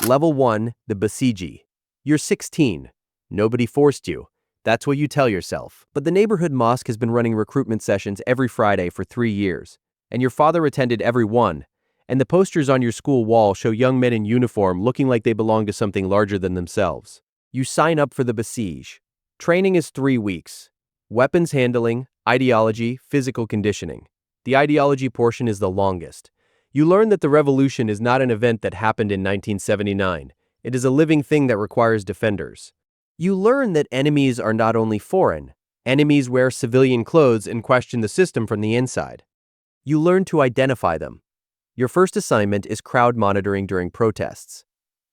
Level 1, the Basiji. You're 16. Nobody forced you. That's what you tell yourself. But the neighborhood mosque has been running recruitment sessions every Friday for 3 years, and your father attended every one. And the posters on your school wall show young men in uniform looking like they belong to something larger than themselves. You sign up for the Basiji. Training is 3 weeks. Weapons handling, ideology, physical conditioning. The ideology portion is the longest. You learn that the revolution is not an event that happened in 1979. It is a living thing that requires defenders. You learn that enemies are not only foreign. Enemies wear civilian clothes and question the system from the inside. You learn to identify them. Your first assignment is crowd monitoring during protests.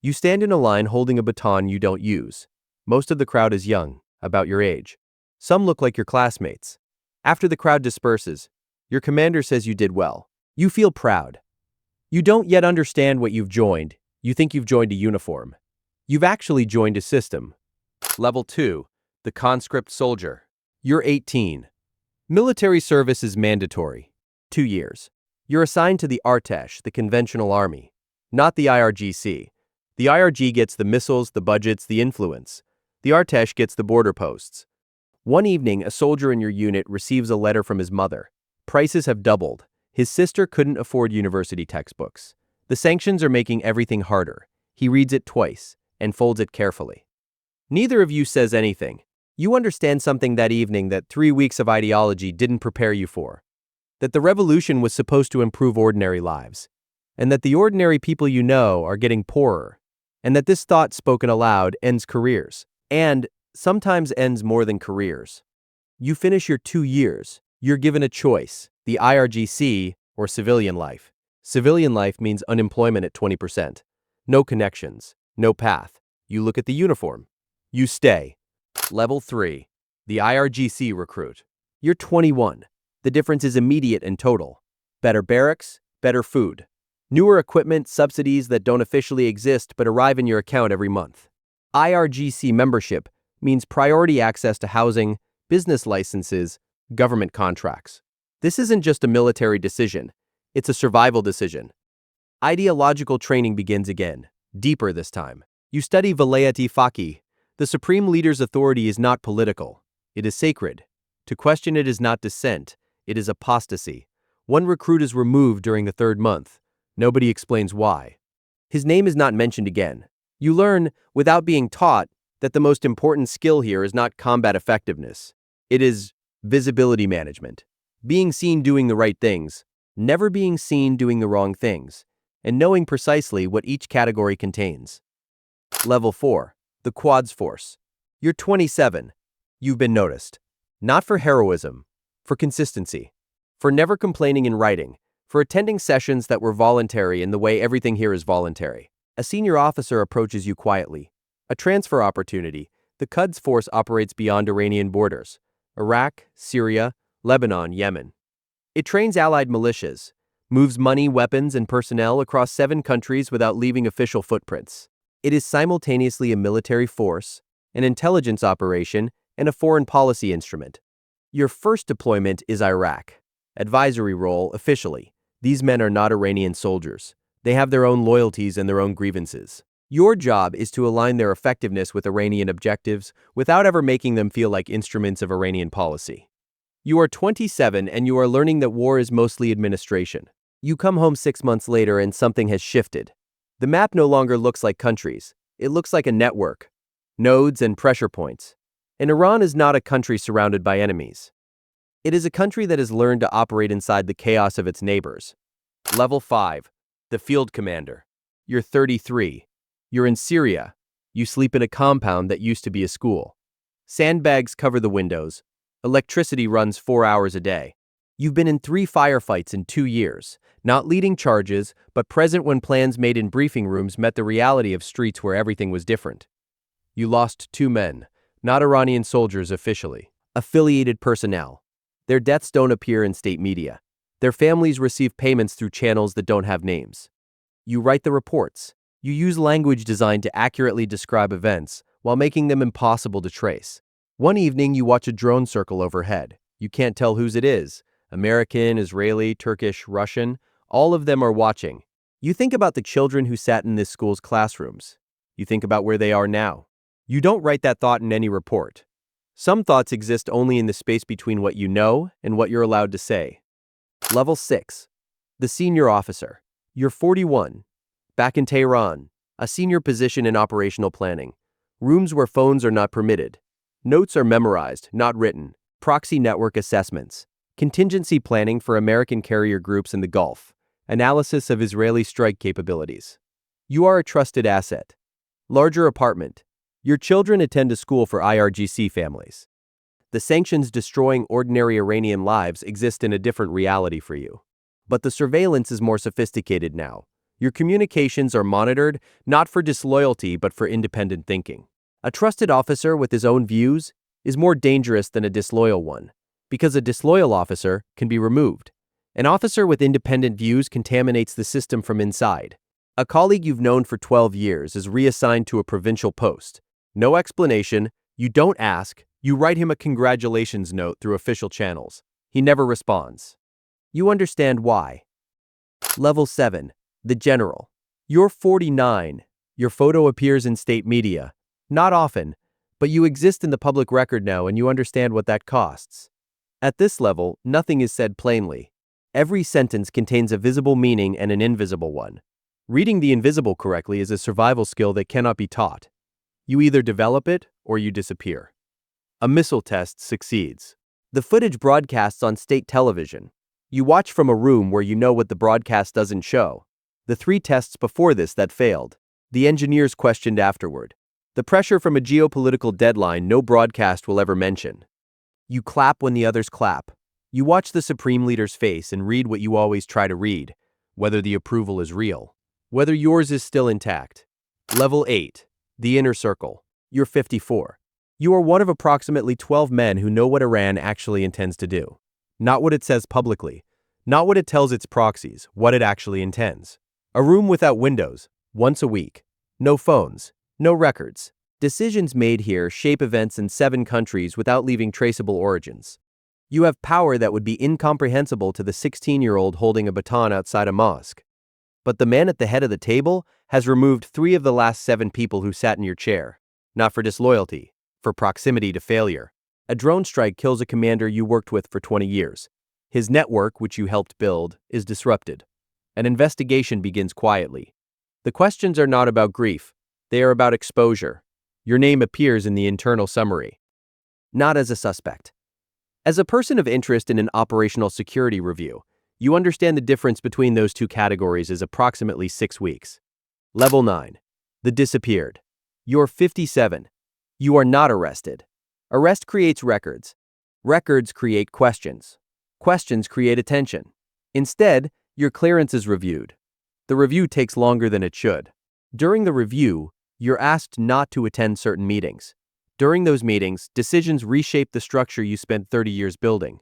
You stand in a line holding a baton you don't use. Most of the crowd is young, about your age. Some look like your classmates. After the crowd disperses, your commander says you did well. You feel proud. You don't yet understand what you've joined. You think you've joined a uniform. You've actually joined a system. Level 2, the conscript soldier. You're 18. Military service is mandatory. 2 years. You're assigned to the Artesh, the conventional army, not the IRGC. The IRG gets the missiles, the budgets, the influence. The Artesh gets the border posts. One evening, a soldier in your unit receives a letter from his mother. Prices have doubled. His sister couldn't afford university textbooks. The sanctions are making everything harder. He reads it twice and folds it carefully. Neither of you says anything. You understand something that evening that 3 weeks of ideology didn't prepare you for. That the revolution was supposed to improve ordinary lives. And that the ordinary people you know are getting poorer. And that this thought spoken aloud ends careers. And sometimes ends more than careers. You finish your 2 years. You're given a choice, the IRGC or civilian life. Civilian life means unemployment at 20%. No connections, no path. You look at the uniform. You stay. Level 3, the IRGC recruit. You're 21. The difference is immediate and total. Better barracks, better food. Newer equipment, subsidies that don't officially exist but arrive in your account every month. IRGC membership means priority access to housing, business licenses, government contracts. This isn't just a military decision, it's a survival decision. Ideological training begins again, deeper this time. You study Vilayati Faqih. The supreme leader's authority is not political, it is sacred. To question it is not dissent, it is apostasy. One recruit is removed during the 3rd month. Nobody explains why. His name is not mentioned again. You learn, without being taught, that the most important skill here is not combat effectiveness. It is visibility management. Being seen doing the right things, never being seen doing the wrong things, and knowing precisely what each category contains. Level 4, the Quads Force. You're 27. You've been noticed. Not for heroism, for consistency. For never complaining in writing, for attending sessions that were voluntary in the way everything here is voluntary. A senior officer approaches you quietly. A transfer opportunity. The Quds Force operates beyond Iranian borders. Iraq, Syria, Lebanon, Yemen. It trains allied militias, moves money, weapons, and personnel across 7 countries without leaving official footprints. It is simultaneously a military force, an intelligence operation, and a foreign policy instrument. Your first deployment is Iraq. Advisory role, officially. These men are not Iranian soldiers. They have their own loyalties and their own grievances. Your job is to align their effectiveness with Iranian objectives without ever making them feel like instruments of Iranian policy. You are 27 and you are learning that war is mostly administration. You come home 6 months later and something has shifted. The map no longer looks like countries. It looks like a network, nodes and pressure points. And Iran is not a country surrounded by enemies. It is a country that has learned to operate inside the chaos of its neighbors. Level 5, the field commander. You're 33. You're in Syria. You sleep in a compound that used to be a school. Sandbags cover the windows. Electricity runs 4 hours a day. You've been in 3 firefights in 2 years, not leading charges, but present when plans made in briefing rooms met the reality of streets where everything was different. You lost 2 men, not Iranian soldiers officially, affiliated personnel. Their deaths don't appear in state media. Their families receive payments through channels that don't have names. You write the reports. You use language designed to accurately describe events while making them impossible to trace. One evening, you watch a drone circle overhead. You can't tell whose it is. American, Israeli, Turkish, Russian. All of them are watching. You think about the children who sat in this school's classrooms. You think about where they are now. You don't write that thought in any report. Some thoughts exist only in the space between what you know and what you're allowed to say. Level 6. The senior officer. You're 41. Back in Tehran, a senior position in operational planning. Rooms where phones are not permitted. Notes are memorized, not written. Proxy network assessments. Contingency planning for American carrier groups in the Gulf. Analysis of Israeli strike capabilities. You are a trusted asset. Larger apartment. Your children attend a school for IRGC families. The sanctions destroying ordinary Iranian lives exist in a different reality for you. But the surveillance is more sophisticated now. Your communications are monitored, not for disloyalty, but for independent thinking. A trusted officer with his own views is more dangerous than a disloyal one, because a disloyal officer can be removed. An officer with independent views contaminates the system from inside. A colleague you've known for 12 years is reassigned to a provincial post. No explanation, you don't ask, you write him a congratulations note through official channels. He never responds. You understand why. Level 7. The general. You're 49. Your photo appears in state media. Not often, but you exist in the public record now and you understand what that costs. At this level, nothing is said plainly. Every sentence contains a visible meaning and an invisible one. Reading the invisible correctly is a survival skill that cannot be taught. You either develop it or you disappear. A missile test succeeds. The footage broadcasts on state television. You watch from a room where you know what the broadcast doesn't show. The 3 tests before this that failed. The engineers questioned afterward. The pressure from a geopolitical deadline no broadcast will ever mention. You clap when the others clap. You watch the supreme leader's face and read what you always try to read, whether the approval is real, whether yours is still intact. Level 8. The inner circle. You're 54. You are one of approximately 12 men who know what Iran actually intends to do. Not what it says publicly, not what it tells its proxies, what it actually intends. A room without windows, once a week. No phones, no records. Decisions made here shape events in 7 countries without leaving traceable origins. You have power that would be incomprehensible to the 16-year-old holding a baton outside a mosque. But the man at the head of the table has removed 3 of the last 7 people who sat in your chair. Not for disloyalty, for proximity to failure. A drone strike kills a commander you worked with for 20 years. His network, which you helped build, is disrupted. An investigation begins quietly. The questions are not about grief. They are about exposure. Your name appears in the internal summary. Not as a suspect. As a person of interest in an operational security review, you understand the difference between those 2 categories is approximately 6 weeks. Level 9. The disappeared. You're 57. You are not arrested. Arrest creates records. Records create questions. Questions create attention. Instead, your clearance is reviewed. The review takes longer than it should. During the review, you're asked not to attend certain meetings. During those meetings, decisions reshape the structure you spent 30 years building.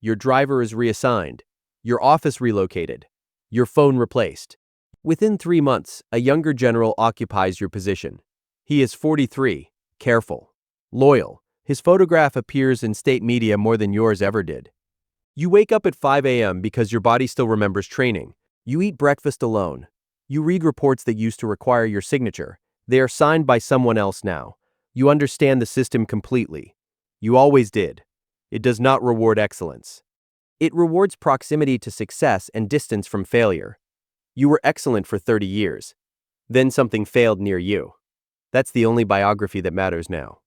Your driver is reassigned. Your office relocated. Your phone replaced. Within 3 months, a younger general occupies your position. He is 43, careful, loyal. His photograph appears in state media more than yours ever did. You wake up at 5 a.m. because your body still remembers training. You eat breakfast alone. You read reports that used to require your signature. They are signed by someone else now. You understand the system completely. You always did. It does not reward excellence. It rewards proximity to success and distance from failure. You were excellent for 30 years. Then something failed near you. That's the only biography that matters now.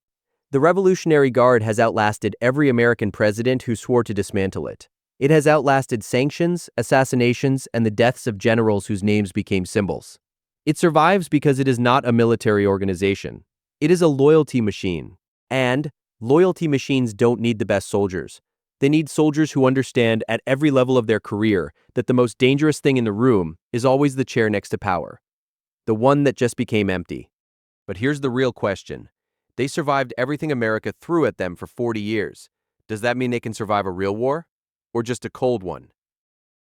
The Revolutionary Guard has outlasted every American president who swore to dismantle it. It has outlasted sanctions, assassinations, and the deaths of generals whose names became symbols. It survives because it is not a military organization. It is a loyalty machine. And loyalty machines don't need the best soldiers. They need soldiers who understand at every level of their career that the most dangerous thing in the room is always the chair next to power. The one that just became empty. But here's the real question. They survived everything America threw at them for 40 years. Does that mean they can survive a real war? Or just a cold one?